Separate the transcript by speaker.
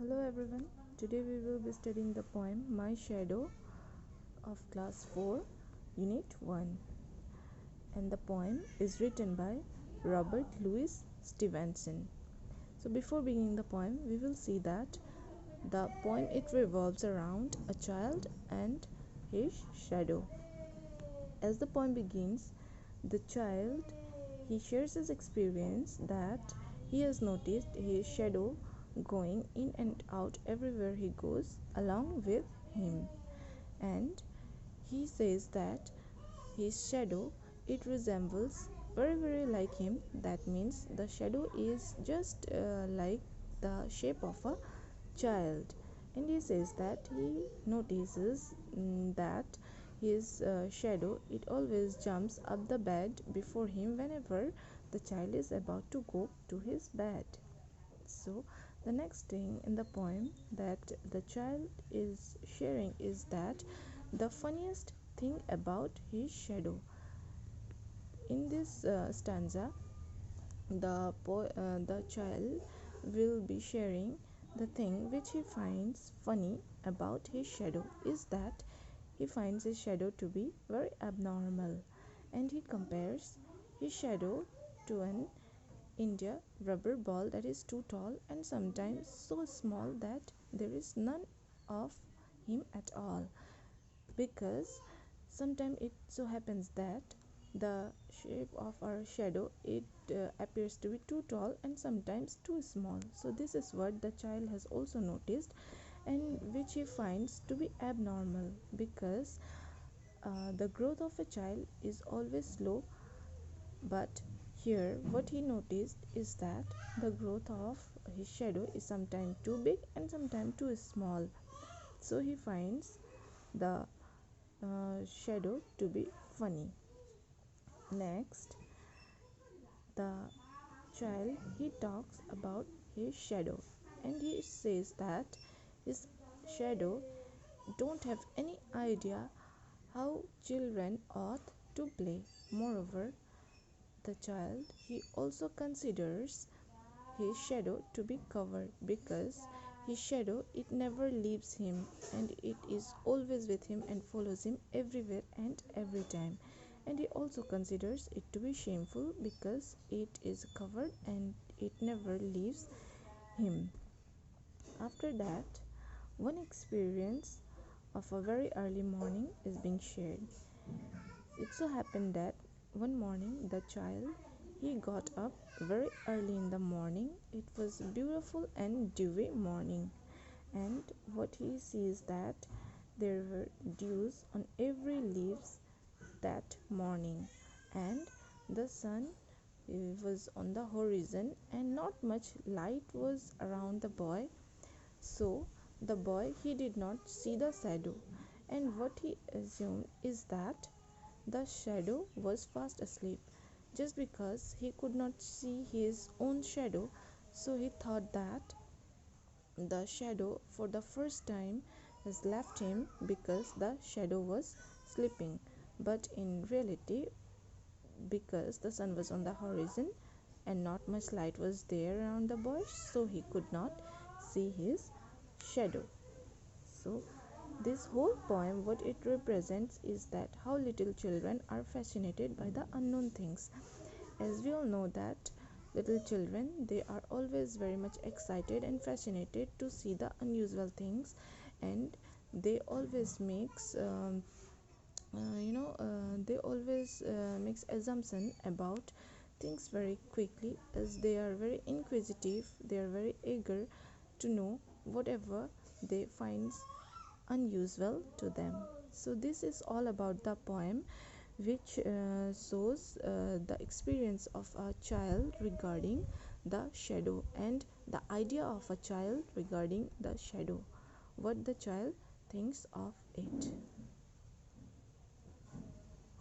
Speaker 1: Hello everyone, today we will be studying the poem My Shadow of Class 4, Unit 1, and the poem is written by Robert Louis Stevenson. So before beginning the poem, we will see that the poem it revolves around a child and his shadow. As the poem begins, the child he shares his experience that he has noticed his shadow going in and out everywhere he goes along with him, and he says that his shadow it resembles very like him. That means the shadow is just like the shape of a child, and he says that he notices that his shadow it always jumps up the bed before him whenever the child is about to go to his bed. So the next thing in the poem that the child is sharing is that the funniest thing about his shadow. In this stanza, the child will be sharing the thing which he finds funny about his shadow is that he finds his shadow to be very abnormal, and he compares his shadow to an India rubber ball that is too tall and sometimes so small that there is none of him at all, because sometimes it so happens that the shape of our shadow it appears to be too tall and sometimes too small. So this is what the child has also noticed, and which he finds to be abnormal, because the growth of a child is always slow, but here what he noticed is that the growth of his shadow is sometimes too big and sometimes too small. So he finds the shadow to be funny. Next, the child he talks about his shadow, and he says that his shadow don't have any idea how children ought to play. Moreover, the child he also considers his shadow to be covered, because his shadow it never leaves him and it is always with him and follows him everywhere and every time. And he also considers it to be shameful because it is covered and it never leaves him. After that, one experience of a very early morning is being shared. It so happened that one morning the child he got up very early in the morning. It was a beautiful and dewy morning, and what he sees that there were dews on every leaves that morning, and the sun was on the horizon and not much light was around the boy. So the boy he did not see the shadow, and what he assumed is that the shadow was fast asleep. Just because he could not see his own shadow, so he thought that the shadow for the first time has left him because the shadow was sleeping. But in reality, because the sun was on the horizon and not much light was there around the bush, so he could not see his shadow. So this whole poem what it represents is that how little children are fascinated by the unknown things. As we all know that little children they are always very much excited and fascinated to see the unusual things, and they always makes they always makes assumption about things very quickly, as they are very inquisitive, they are very eager to know whatever they find unusual to them. So this is all about the poem, which shows the experience of a child regarding the shadow and the idea of a child regarding the shadow, what the child thinks of it.